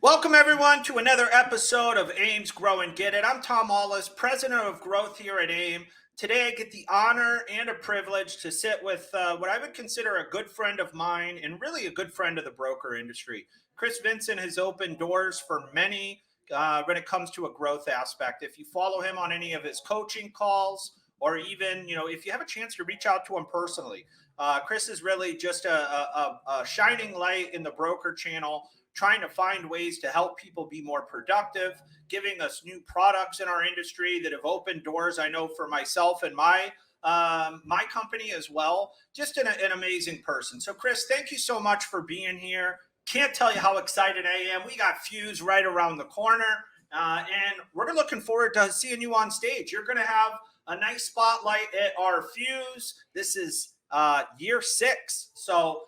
Welcome, everyone, to another episode of AIME's Grow and Get It. I'm Tom Allis, president of growth here at AIME. Today, I get the honor and a privilege to sit with what I would consider a good friend of mine and really a good friend of the broker industry. Chris Vincent has opened doors for many when it comes to a growth aspect. If you follow him on any of his coaching calls, or even, if you have a chance to reach out to him personally, Chris is really just a shining light in the broker channel, trying to find ways to help people be more productive, giving us new products in our industry that have opened doors. I know for myself and my company as well. Just an amazing person. So, Chris, thank you so much for being here. Can't tell you how excited I am. We got Fuse right around the corner, and we're looking forward to seeing you on stage. You're going to have a nice spotlight at our Fuse. This is year 6. So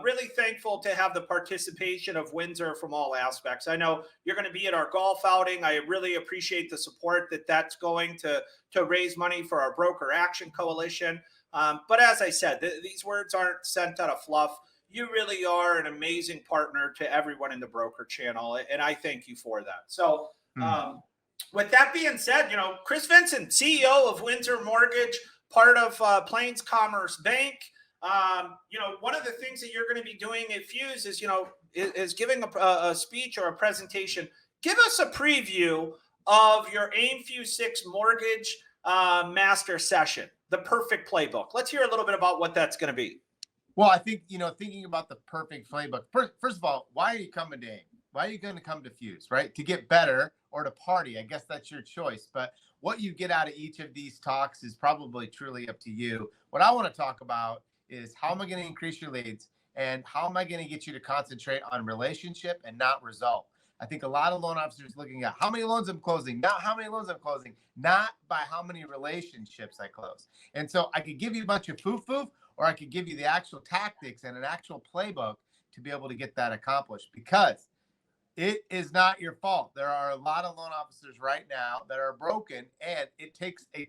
really thankful to have the participation of Windsor from all aspects. I know you're going to be at our golf outing. I really appreciate the support that's going to raise money for our Broker Action Coalition. But as I said, these words aren't sent out of fluff. You really are an amazing partner to everyone in the broker channel, and I thank you for that. So with that being said, Chris Vincent, CEO of Windsor Mortgage, part of Plains Commerce Bank. One of the things that you're going to be doing at Fuse is giving a speech or a presentation. Give us a preview of your AIME Fuse 6 mortgage master session, the perfect playbook. Let's hear a little bit about what that's going to be. Well, I think, thinking about the perfect playbook, first of all, why are you coming to AIME? Why are you going to come to Fuse, right? To get better or to party? I guess that's your choice. But what you get out of each of these talks is probably truly up to you. What I want to talk about is how am I going to increase your leads and how am I going to get you to concentrate on relationship and not result? I think a lot of loan officers looking at how many loans I'm closing, not how many loans I'm closing, not by how many relationships I close. And so I could give you a bunch of foo-foo, or I could give you the actual tactics and an actual playbook to be able to get that accomplished, because it is not your fault. There are a lot of loan officers right now that are broken, and it takes a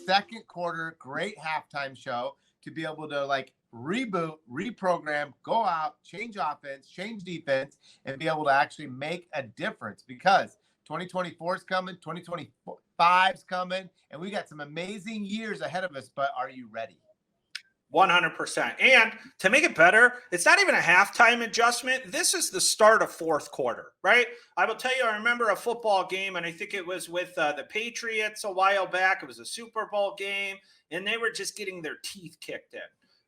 second quarter great halftime show to be able to reboot, reprogram, go out, change offense, change defense, and be able to actually make a difference, because 2024 is coming, 2025 is coming, and we got some amazing years ahead of us, but are you ready? 100%. And to make it better, it's not even a halftime adjustment. This is the start of fourth quarter, right? I will tell you, I remember a football game, and I think it was with the Patriots a while back. It was a Super Bowl game, and they were just getting their teeth kicked in.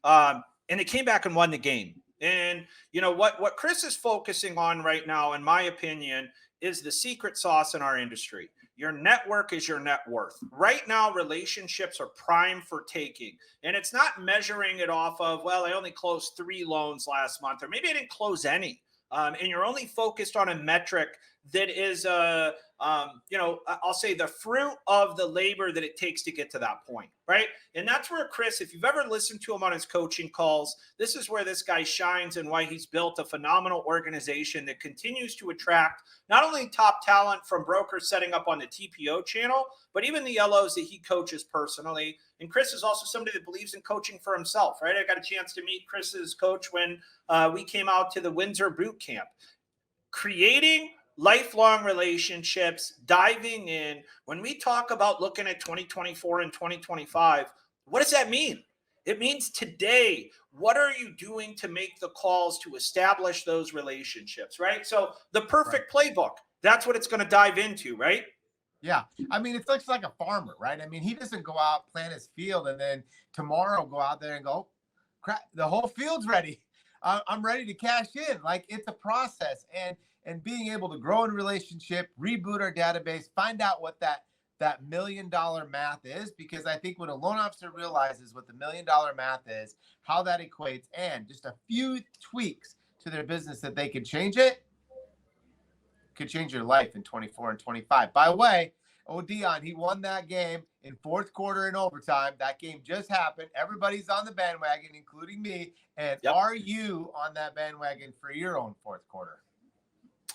And they came back and won the game. And what Chris is focusing on right now, in my opinion, is the secret sauce in our industry. Your network is your net worth. Right now, relationships are prime for taking. And it's not measuring it off of, well, I only closed 3 loans last month, or maybe I didn't close any. And you're only focused on a metric that is, I'll say the fruit of the labor that it takes to get to that point, right? And that's where Chris, if you've ever listened to him on his coaching calls, this is where this guy shines and why he's built a phenomenal organization that continues to attract not only top talent from brokers setting up on the TPO channel, but even the LOs that he coaches personally. And Chris is also somebody that believes in coaching for himself, right? I got a chance to meet Chris's coach when we came out to the Windsor boot camp. Creating lifelong relationships, diving in. When we talk about looking at 2024 and 2025, what does that mean? It means today, what are you doing to make the calls to establish those relationships, right? So the perfect playbook, that's what it's going to dive into, right? Yeah. I mean, it's like a farmer, right? I mean, he doesn't go out, plant his field, and then tomorrow go out there and go, crap, the whole field's ready. I'm ready to cash in. Like, it's a process. And being able to grow in a relationship, reboot our database, find out what that $1 million math is, because I think when a loan officer realizes what the $1 million math is, how that equates, and just a few tweaks to their business that they could change it, could change your life in 24 and 25. By the way, Dion, he won that game in fourth quarter in overtime. That game just happened. Everybody's on the bandwagon, including me. And Are you on that bandwagon for your own fourth quarter?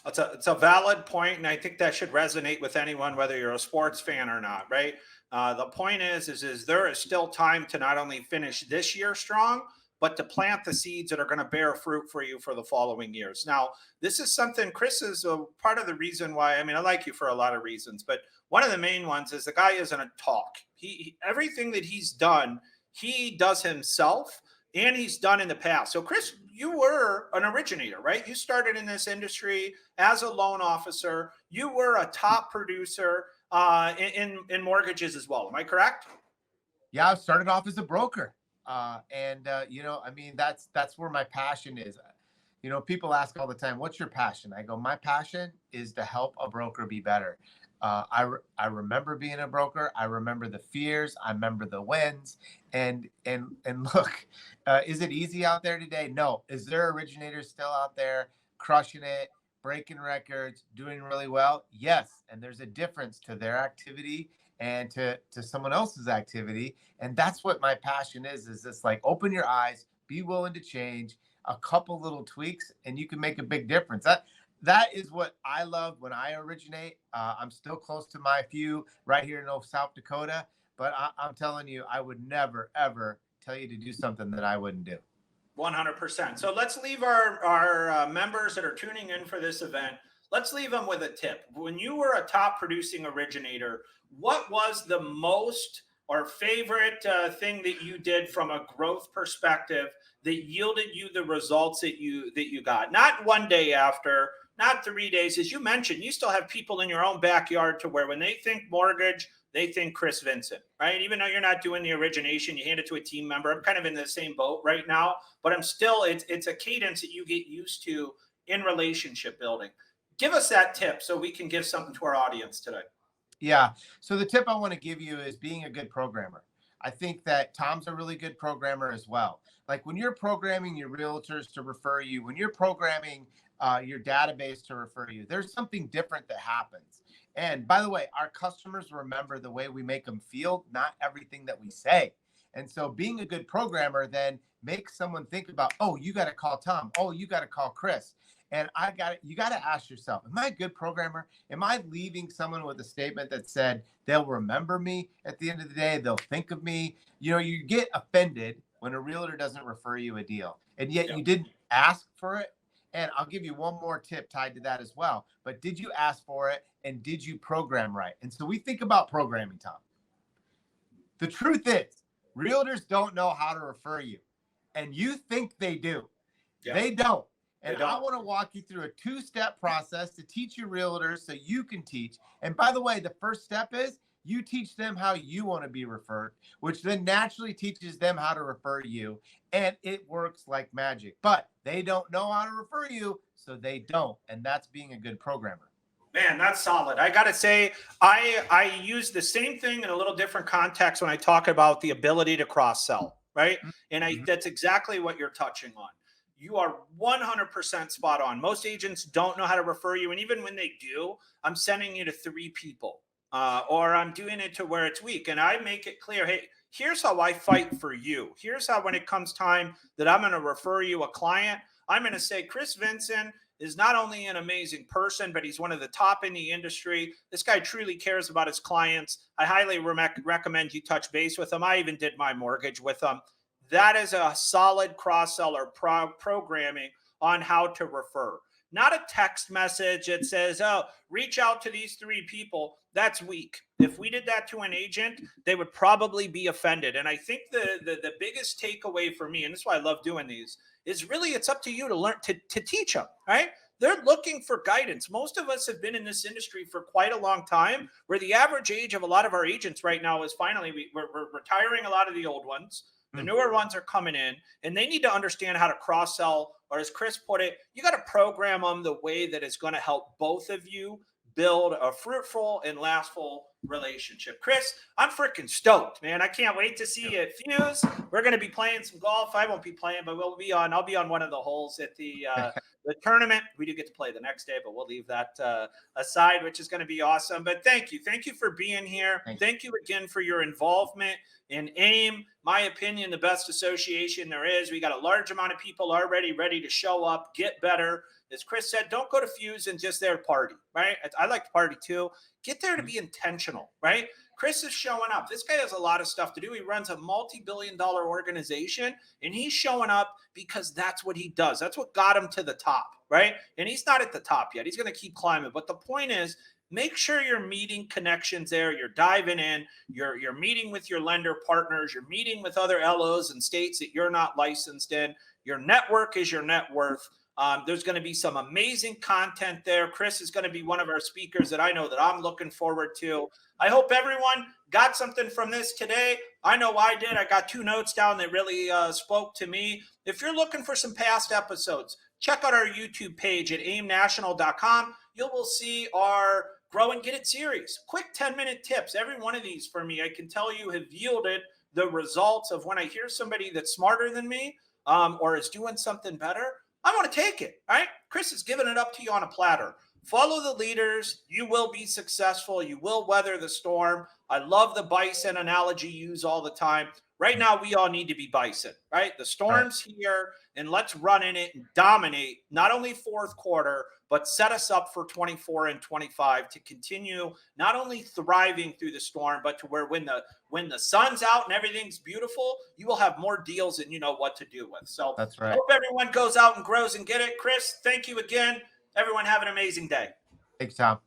It's a valid point, and I think that should resonate with anyone, whether you're a sports fan or not, right? The point is there is still time to not only finish this year strong, but to plant the seeds that are going to bear fruit for you for the following years. Now, this is something Chris is a part of the reason why. I mean, I like you for a lot of reasons, but one of the main ones is the guy isn't a talk. Everything that he's done, he does himself, and he's done in the past. So, Chris, you were an originator, right? You started in this industry as a loan officer. You were a top producer in mortgages as well. Am I correct? Yeah, I started off as a broker. You know, I mean, that's where my passion is. You know, people ask all the time, what's your passion? I go, my passion is to help a broker be better. I remember being a broker. I remember the fears. I remember the wins. And look, is it easy out there today? No. Is there originators still out there crushing it, breaking records, doing really well? Yes. And there's a difference to their activity and to someone else's activity. And that's what my passion is this, like, open your eyes, be willing to change a couple little tweaks, and you can make a big difference. That is what I love when I originate. I'm still close to my few right here in South Dakota, but I'm telling you, I would never, ever tell you to do something that I wouldn't do. 100%. So let's leave our members that are tuning in for this event. Let's leave them with a tip. When you were a top producing originator, what was the most or favorite thing that you did from a growth perspective that yielded you the results that you got? Not one day after, not 3 days. As you mentioned, you still have people in your own backyard to where when they think mortgage, they think Chris Vincent, right? Even though you're not doing the origination, you hand it to a team member. I'm kind of in the same boat right now, but I'm still, it's a cadence that you get used to in relationship building. Give us that tip so we can give something to our audience today. Yeah. So the tip I want to give you is being a good programmer. I think that Tom's a really good programmer as well. Like when you're programming your realtors to refer you, when you're programming your database to refer you, there's something different that happens. And by the way, our customers remember the way we make them feel, not everything that we say. And so being a good programmer then makes someone think about, oh, you got to call Tom. Oh, you got to call Chris. And you got to ask yourself, am I a good programmer? Am I leaving someone with a statement that said they'll remember me at the end of the day? They'll think of me. You know, you get offended when a realtor doesn't refer you a deal, and yet you didn't ask for it. And I'll give you one more tip tied to that as well. But did you ask for it? And did you program right? And so we think about programming, Tom. The truth is, realtors don't know how to refer you. And you think they do. Yeah. They don't. And I want to walk you through a 2-step process to teach your realtors so you can teach. And by the way, the first step is you teach them how you want to be referred, which then naturally teaches them how to refer you. And it works like magic. But they don't know how to refer you, so they don't. And that's being a good programmer. Man, that's solid. I got to say, I use the same thing in a little different context when I talk about the ability to cross-sell, right? And that's exactly what you're touching on. You are 100% spot on. Most agents don't know how to refer you. And even when they do, I'm sending you to 3 people or I'm doing it to where it's weak. And I make it clear, hey, here's how I fight for you. Here's how when it comes time that I'm going to refer you a client, I'm going to say Chris Vincent is not only an amazing person, but he's one of the top in the industry. This guy truly cares about his clients. I highly recommend you touch base with him. I even did my mortgage with him. That is a solid cross-seller programming on how to refer. Not a text message that says, oh, reach out to these 3 people. That's weak. If we did that to an agent, they would probably be offended. And I think the biggest takeaway for me, and this is why I love doing these, is really it's up to you to learn to teach them, right? They're looking for guidance. Most of us have been in this industry for quite a long time, where the average age of a lot of our agents right now is finally, we're retiring a lot of the old ones. The newer ones are coming in, and they need to understand how to cross-sell, or as Chris put it, you got to program them the way that is going to help both of you build a fruitful and lastful relationship. Chris, I'm freaking stoked, man. I can't wait to see you at Fuse. We're going to be playing some golf. I won't be playing, but I'll be on one of the holes at the tournament. We do get to play the next day, but we'll leave that aside, which is going to be awesome. But thank you for being here. Thank you again for your involvement in AIME. My opinion, the best association there is. We got a large amount of people already ready to show up, get better, as Chris said, don't go to Fuse and just there to party, right? I like to party too. Get there to be intentional, right? Chris is showing up. This guy has a lot of stuff to do. He runs a multi-billion-dollar organization, and he's showing up because that's what he does. That's what got him to the top, right? And he's not at the top yet. He's going to keep climbing. But the point is, make sure you're meeting connections there. You're diving in. You're meeting with your lender partners. You're meeting with other LOs and states that you're not licensed in. Your network is your net worth. There's going to be some amazing content there. Chris is going to be one of our speakers that I know that I'm looking forward to. I hope everyone got something from this today. I know I did. I got 2 notes down that really spoke to me. If you're looking for some past episodes, check out our YouTube page at aimnational.com. You will see our Grow and Get It series. Quick 10-minute tips. Every one of these for me, I can tell you, have yielded the results of when I hear somebody that's smarter than me or is doing something better. I want to take it, right? Chris is giving it up to you on a platter. Follow the leaders. You will be successful. You will weather the storm. I love the bison analogy used all the time. Right now, we all need to be bison, right? The storm's here, and let's run in it and dominate not only fourth quarter, but set us up for 24 and 25 to continue not only thriving through the storm, but to where when the sun's out and everything's beautiful, you will have more deals than you know what to do with. So That's right. I hope everyone goes out and grows and get it. Chris, thank you again. Everyone have an amazing day. Thanks, Tom.